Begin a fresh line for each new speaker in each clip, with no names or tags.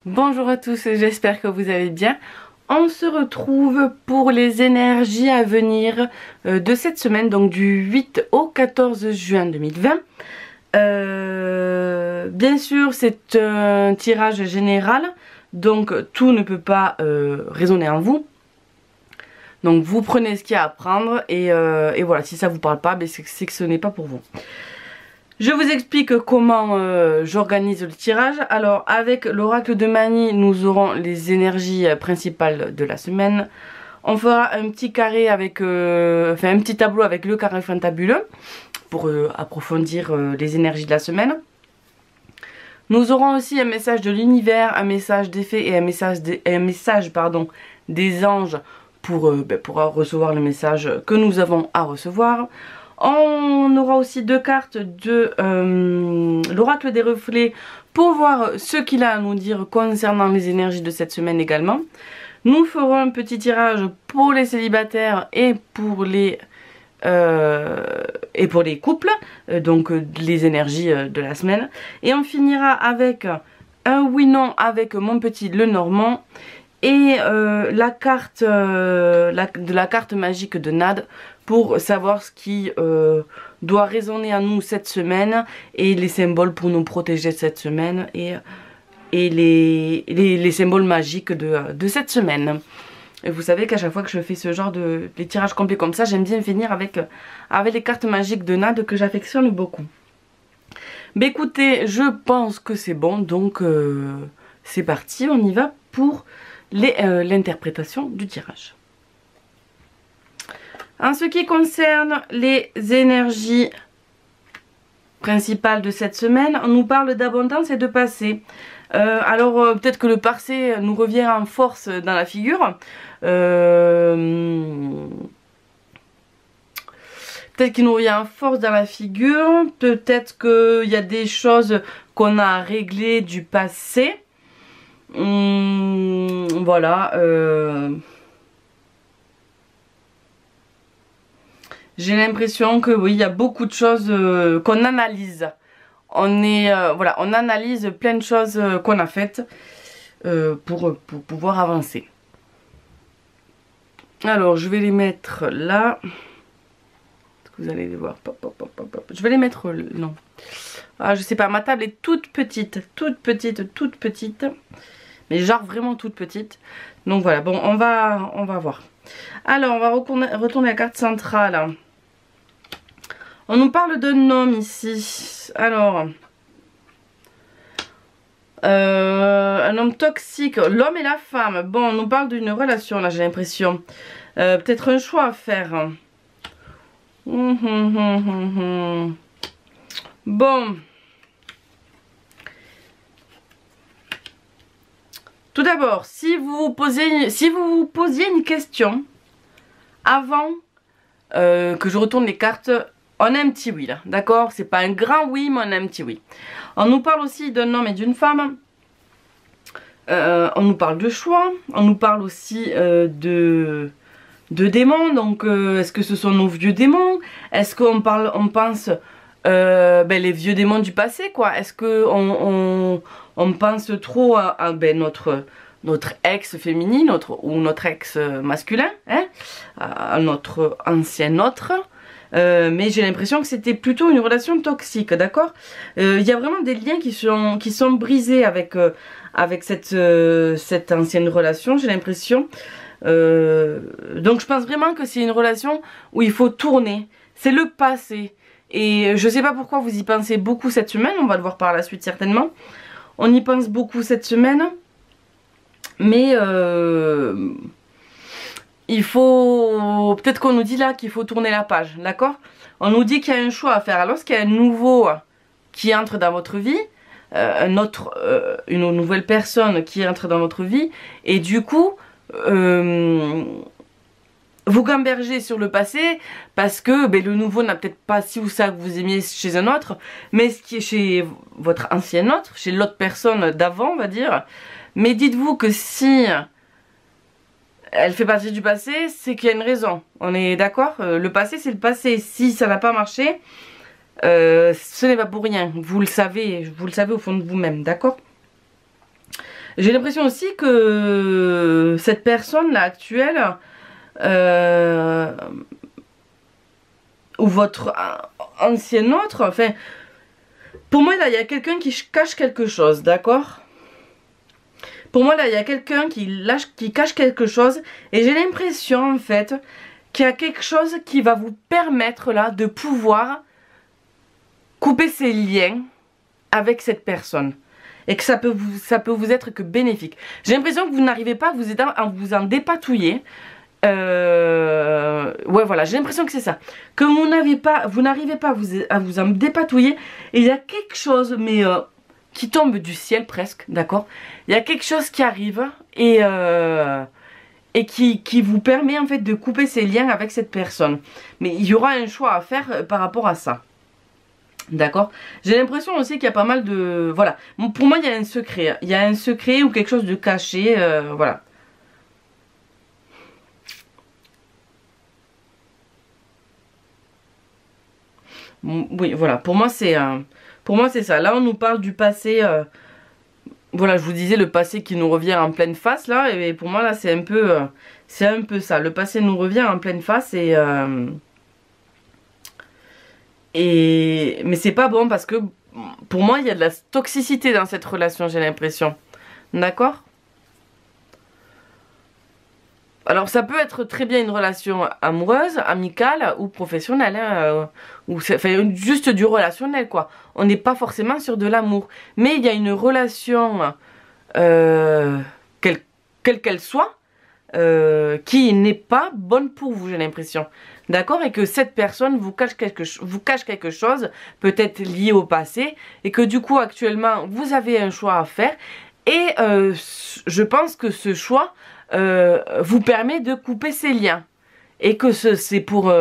Bonjour à tous, j'espère que vous allez bien. On se retrouve pour les énergies à venir de cette semaine, donc du 8 au 14 juin 2020. Bien sûr, c'est un tirage général, donc tout ne peut pas résonner en vous. Donc vous prenez ce qu'il y a à prendre et voilà, si ça vous parle pas, c'est que ce n'est pas pour vous. Je vous explique comment j'organise le tirage. Alors avec l'oracle de Mani, nous aurons les énergies principales de la semaine. On fera un petit carré avec, un petit tableau avec le carré fantabuleux pour approfondir les énergies de la semaine. Nous aurons aussi un message de l'univers, un message des fées et un message des anges pour recevoir le message que nous avons à recevoir. On aura aussi deux cartes de l'oracle des reflets pour voir ce qu'il a à nous dire concernant les énergies de cette semaine également. Nous ferons un petit tirage pour les célibataires et pour les couples, donc les énergies de la semaine. Et on finira avec un oui-non avec mon petit Lenormand et la carte de la carte magique de Nad pour savoir ce qui doit résonner à nous cette semaine et les symboles pour nous protéger cette semaine et les symboles magiques de cette semaine. Et vous savez qu'à chaque fois que je fais ce genre de tirages complets comme ça, j'aime bien finir avec les cartes magiques de Nad que j'affectionne beaucoup. Mais écoutez, je pense que c'est bon, donc c'est parti, on y va pour l'interprétation du tirage. En ce qui concerne les énergies principales de cette semaine, on nous parle d'abondance et de passé. Alors peut-être que le passé nous revient en force dans la figure. Peut-être qu'il nous revient en force dans la figure. Peut-être qu'il y a des choses qu'on a à régler du passé. Voilà. J'ai l'impression que oui, il y a beaucoup de choses qu'on analyse. Voilà, on analyse plein de choses qu'on a faites pour pouvoir avancer. Alors, je vais les mettre là. Vous allez les voir. Pop, pop, pop, pop. Je vais les mettre... non. Ah, je sais pas, ma table est toute petite. Toute petite, toute petite. Mais genre vraiment toute petite. Donc voilà, bon, on va voir. Alors, on va retourner à la carte centrale. On nous parle d'un homme ici. Alors, un homme toxique, l'homme et la femme. Bon, on nous parle d'une relation là, j'ai l'impression. Peut-être un choix à faire. Bon. Tout d'abord, si vous vous posiez une question avant que je retourne les cartes, on a un petit oui là, d'accord? C'est pas un grand oui, mais on a un petit oui. On nous parle aussi d'un homme et d'une femme. On nous parle de choix. On nous parle aussi de démons. Donc, est-ce que ce sont nos vieux démons? Est-ce qu'on pense les vieux démons du passé, quoi? Est-ce que on pense trop à notre ex féminine ou notre ex masculin, hein? À notre ancien autre? Mais j'ai l'impression que c'était plutôt une relation toxique, d'accord? Il y a vraiment des liens qui sont brisés avec cette ancienne relation, j'ai l'impression. Donc je pense vraiment que c'est une relation où il faut tourner. C'est le passé. Et je sais pas pourquoi vous y pensez beaucoup cette semaine, on va le voir par la suite certainement. On y pense beaucoup cette semaine. Mais il faut... Peut-être qu'on nous dit là qu'il faut tourner la page, d'accord? On nous dit qu'il y a un choix à faire. Lorsqu'il y a un nouveau qui entre dans votre vie, une nouvelle personne qui entre dans votre vie, et du coup, vous gambergez sur le passé parce que le nouveau n'a peut-être pas si ou ça que vous aimiez chez un autre, mais ce qui est chez votre ancien autre, chez l'autre personne d'avant, on va dire. Mais dites-vous que si elle fait partie du passé, c'est qu'il y a une raison. On est d'accord? Le passé, c'est le passé. Si ça n'a pas marché, ce n'est pas pour rien. Vous le savez au fond de vous-même, d'accord? J'ai l'impression aussi que cette personne là actuelle, ou votre ancien autre, enfin, pour moi là il y a quelqu'un qui cache quelque chose, d'accord? Pour moi là il y a quelqu'un qui cache quelque chose et j'ai l'impression en fait qu'il y a quelque chose qui va vous permettre là de pouvoir couper ses liens avec cette personne. Et que ça peut vous être que bénéfique. J'ai l'impression que vous n'arrivez pas à vous en dépatouiller. Ouais, voilà, j'ai l'impression que c'est ça. Que vous n'arrivez pas à vous en dépatouiller. Et il y a quelque chose, mais qui tombe du ciel presque, d'accord? Il y a quelque chose qui arrive et qui vous permet en fait de couper ses liens avec cette personne. Mais il y aura un choix à faire par rapport à ça. D'accord. J'ai l'impression aussi qu'il y a pas mal de... Voilà. Pour moi, il y a un secret. Il y a un secret ou quelque chose de caché. Voilà. Oui, voilà. Pour moi, c'est ça. Là, on nous parle du passé. Voilà, je vous disais le passé qui nous revient en pleine face, là. Et pour moi, là, c'est un peu ça. Le passé nous revient en pleine face mais c'est pas bon parce que pour moi il y a de la toxicité dans cette relation, j'ai l'impression. D'accord? Alors ça peut être très bien une relation amoureuse, amicale ou professionnelle, hein, ou enfin, juste du relationnel quoi. On n'est pas forcément sur de l'amour. Mais il y a une relation, quelle qu'elle soit, qui n'est pas bonne pour vous, j'ai l'impression. D'accord? Et que cette personne vous cache quelque chose, peut-être lié au passé, et que du coup actuellement vous avez un choix à faire. Et je pense que ce choix vous permet de couper ces liens. Et que c'est pour...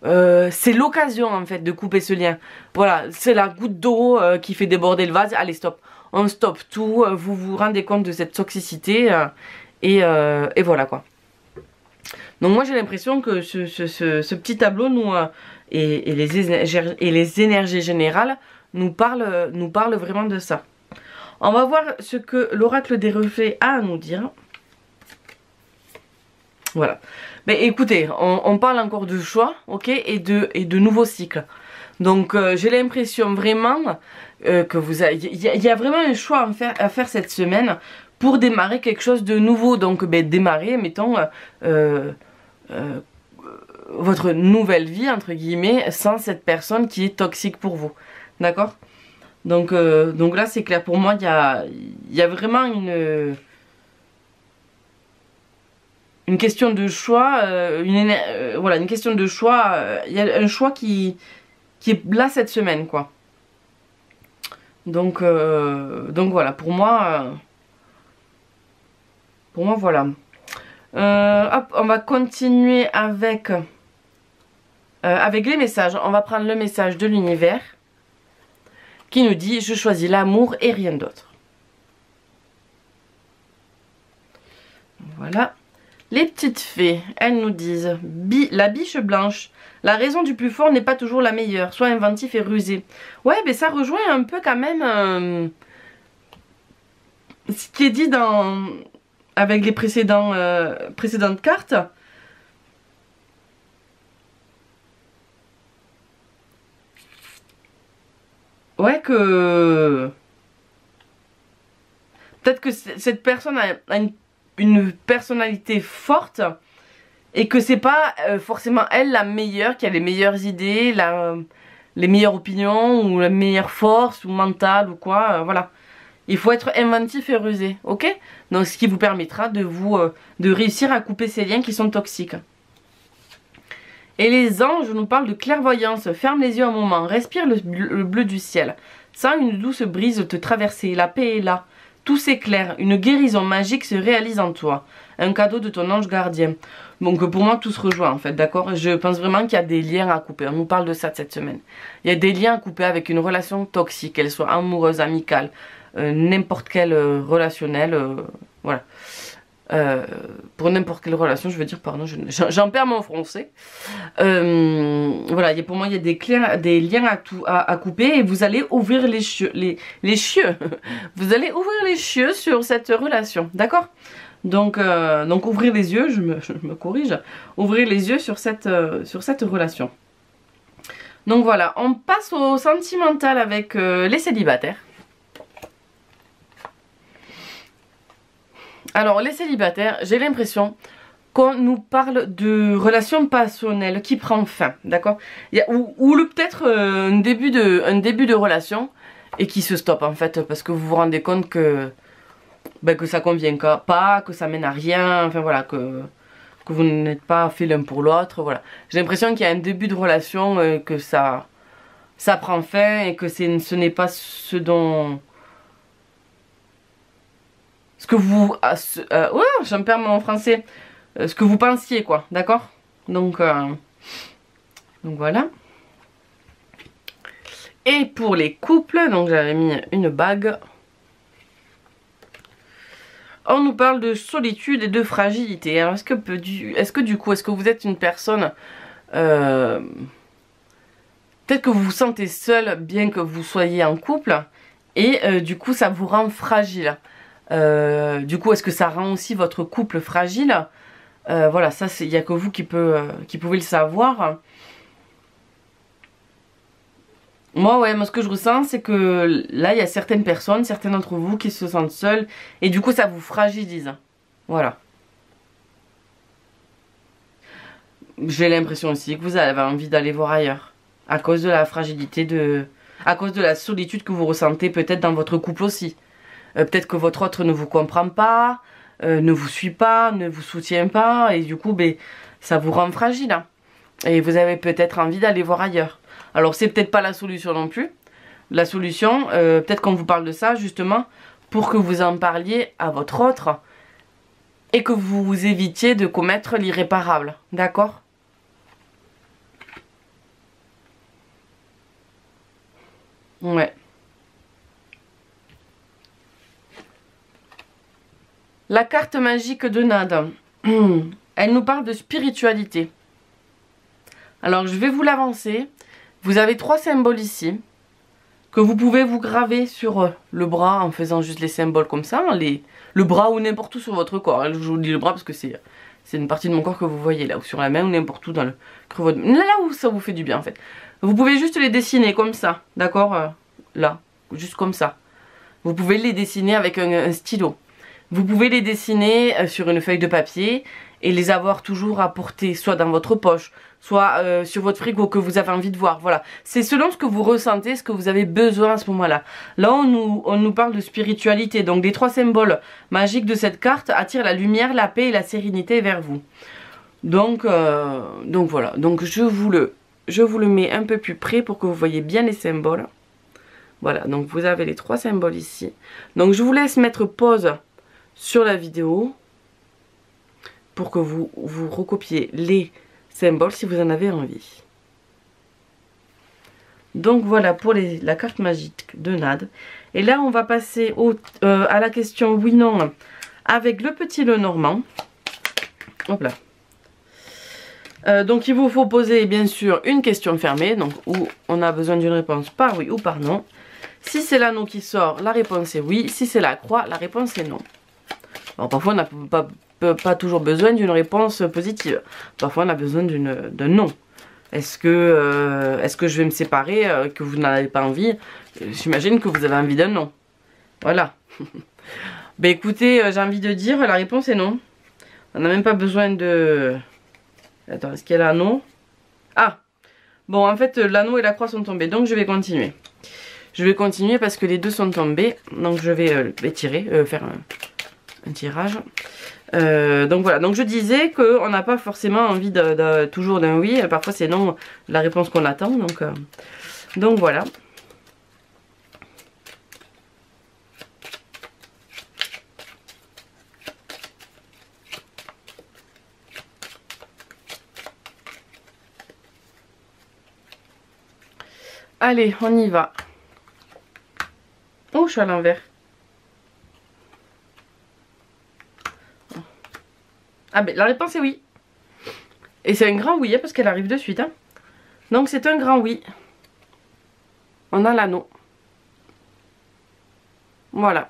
c'est l'occasion en fait de couper ce lien. Voilà, c'est la goutte d'eau qui fait déborder le vase. Allez stop, on stoppe tout, vous vous rendez compte de cette toxicité et voilà quoi. Donc moi j'ai l'impression que ce petit tableau nous et les énergies générales nous parle vraiment de ça. On va voir ce que l'oracle des reflets a à nous dire. Voilà. Mais écoutez, on parle encore de choix, ok, et de nouveaux cycles. Donc j'ai l'impression vraiment que il y a vraiment un choix à faire cette semaine pour démarrer quelque chose de nouveau. Donc démarrer, mettons, votre nouvelle vie, entre guillemets, sans cette personne qui est toxique pour vous. D'accord? Donc là c'est clair, pour moi il y a vraiment une question de choix, voilà, une question de choix, il y a un choix qui est là cette semaine quoi. Donc voilà, pour moi voilà. Hop, on va continuer avec les messages. On va prendre le message de l'univers qui nous dit: je choisis l'amour et rien d'autre. Voilà. Les petites fées, elles nous disent: la biche blanche, la raison du plus fort n'est pas toujours la meilleure, soit inventif et rusé. Ouais, mais ça rejoint un peu quand même ce qui est dit avec les précédentes cartes. Ouais, que peut-être que cette personne a une personnalité forte et que c'est pas forcément elle la meilleure, qui a les meilleures idées, les meilleures opinions ou la meilleure force ou mentale ou quoi, voilà. Il faut être inventif et rusé, ok? Donc ce qui vous permettra de réussir à couper ces liens qui sont toxiques. Et les anges nous parlent de clairvoyance. Ferme les yeux un moment, respire le bleu du ciel. Sens une douce brise te traverser, la paix est là. Tout s'éclaire, une guérison magique se réalise en toi. Un cadeau de ton ange gardien. Donc pour moi tout se rejoint en fait, d'accord? Je pense vraiment qu'il y a des liens à couper. On nous parle de ça cette semaine. Il y a des liens à couper avec une relation toxique, qu'elle soit amoureuse, amicale, n'importe quelle relationnelle, voilà. Pour n'importe quelle relation, je veux dire, pardon, j'en perds mon français. Voilà, voilà, pour moi il y a des liens à couper et vous allez ouvrir les cieux. Vous allez ouvrir les cieux sur cette relation, d'accord? Donc ouvrir les yeux, je me corrige, ouvrir les yeux sur cette relation. Donc voilà, on passe au sentimental avec les célibataires. Alors les célibataires, j'ai l'impression qu'on nous parle de relation passionnelle qui prend fin, d'accord? Ou peut-être un début de relation et qui se stoppe en fait, parce que vous vous rendez compte que ça convient pas, que ça mène à rien, enfin voilà, que vous n'êtes pas fait l'un pour l'autre, voilà. J'ai l'impression qu'il y a un début de relation, que ça prend fin et que ce n'est pas ce dont... Ce que vous... ouais, je me perds mon français. Ce que vous pensiez, quoi, d'accord? Donc voilà. Et pour les couples, donc j'avais mis une bague. On nous parle de solitude et de fragilité. Alors est-ce que du coup, est-ce que vous êtes une personne... peut-être que vous vous sentez seul, bien que vous soyez en couple, et du coup ça vous rend fragile. Du coup, est-ce que ça rend aussi votre couple fragile? Voilà, ça, il n'y a que vous qui pouvez le savoir. Moi, ouais, moi, ce que je ressens, c'est que là, il y a certaines personnes, certains d'entre vous qui se sentent seuls, et du coup, ça vous fragilise. Voilà. J'ai l'impression aussi que vous avez envie d'aller voir ailleurs, à cause de la fragilité à cause de la solitude que vous ressentez peut-être dans votre couple aussi. Peut-être que votre autre ne vous comprend pas, ne vous suit pas, ne vous soutient pas, et du coup, ça vous rend fragile. Hein. Et vous avez peut-être envie d'aller voir ailleurs. Alors, c'est peut-être pas la solution non plus. La solution, peut-être qu'on vous parle de ça, justement, pour que vous en parliez à votre autre, et que vous évitiez de commettre l'irréparable. D'accord ? Ouais. La carte magique de Nade, elle nous parle de spiritualité. Alors je vais vous l'avancer. Vous avez 3 symboles ici que vous pouvez vous graver sur le bras en faisant juste les symboles comme ça. Le bras ou n'importe où sur votre corps. Je vous dis le bras parce que c'est une partie de mon corps que vous voyez là, ou sur la main ou n'importe où dans le creux de votre... Là où ça vous fait du bien en fait. Vous pouvez juste les dessiner comme ça, d'accord? Là, juste comme ça. Vous pouvez les dessiner avec un stylo. Vous pouvez les dessiner sur une feuille de papier et les avoir toujours à portée, soit dans votre poche, soit sur votre frigo que vous avez envie de voir. Voilà, c'est selon ce que vous ressentez, ce que vous avez besoin à ce moment-là. Là, on nous parle de spiritualité. Donc, les 3 symboles magiques de cette carte attirent la lumière, la paix et la sérénité vers vous. Donc voilà. Donc, je vous le mets un peu plus près pour que vous voyez bien les symboles. Voilà, donc vous avez les 3 symboles ici. Donc, je vous laisse mettre pause sur la vidéo pour que vous recopiez les symboles si vous en avez envie. Donc voilà pour la carte magique de Nade. Et là on va passer à la question oui non avec le petit Lenormand. Hop là. Donc il vous faut poser bien sûr une question fermée, donc où on a besoin d'une réponse par oui ou par non. Si c'est l'anneau qui sort, la réponse est oui. Si c'est la croix, la réponse est non. Alors parfois on n'a pas toujours besoin d'une réponse positive. Parfois on a besoin d'un non. Est-ce que je vais me séparer, que vous n'en avez pas envie? J'imagine que vous avez envie d'un non. Voilà. Ben écoutez, j'ai envie de dire, la réponse est non. On n'a même pas besoin de... Attends, est-ce qu'il y a l'anneau? Ah! Bon, en fait, l'anneau et la croix sont tombés, donc je vais continuer. Je vais continuer parce que les deux sont tombés. Donc je vais les tirer, faire un tirage. Donc voilà, donc je disais qu'on n'a pas forcément envie toujours d'un oui, parfois c'est non la réponse qu'on attend, donc voilà. Allez, on y va. Oh, je suis à l'envers. Ah ben la réponse est oui. Et c'est un grand oui, hein, parce qu'elle arrive de suite. Hein. Donc c'est un grand oui. On a l'anneau. Voilà.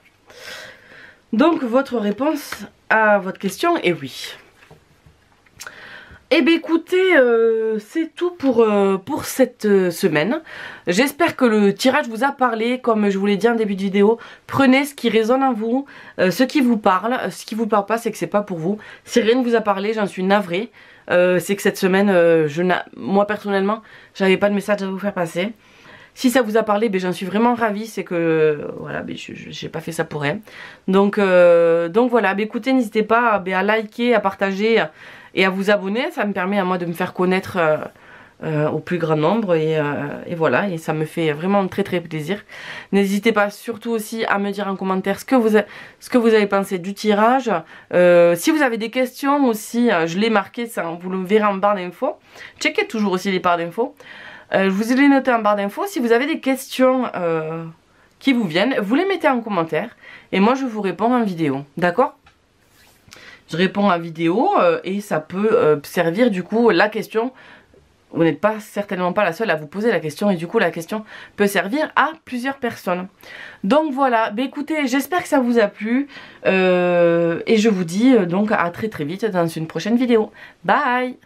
Donc votre réponse à votre question est oui. Eh bien écoutez, c'est tout pour cette semaine. J'espère que le tirage vous a parlé. Comme je vous l'ai dit en début de vidéo, prenez ce qui résonne en vous, ce qui vous parle. Ce qui vous parle pas, c'est que c'est pas pour vous. Si rien ne vous a parlé, j'en suis navrée. C'est que cette semaine, moi personnellement, j'avais pas de message à vous faire passer. Si ça vous a parlé, ben, j'en suis vraiment ravie. C'est que voilà, ben, j'ai pas fait ça pour rien. Donc voilà, ben, écoutez, n'hésitez pas ben, à liker, à partager et à vous abonner. Ça me permet à moi de me faire connaître au plus grand nombre. Et voilà, et ça me fait vraiment très très plaisir. N'hésitez pas surtout aussi à me dire en commentaire ce que vous avez pensé du tirage. Si vous avez des questions aussi, je l'ai marqué, ça, vous le verrez en barre d'infos. Checkez toujours aussi les barres d'infos. Je vous ai noté en barre d'infos. Si vous avez des questions qui vous viennent, vous les mettez en commentaire. Et moi je vous réponds en vidéo. D'accord ? Je réponds en vidéo et ça peut servir du coup la question. Vous n'êtes certainement pas la seule à vous poser la question. Et du coup la question peut servir à plusieurs personnes. Donc voilà. Bah, écoutez, j'espère que ça vous a plu. Et je vous dis donc à très très vite dans une prochaine vidéo. Bye!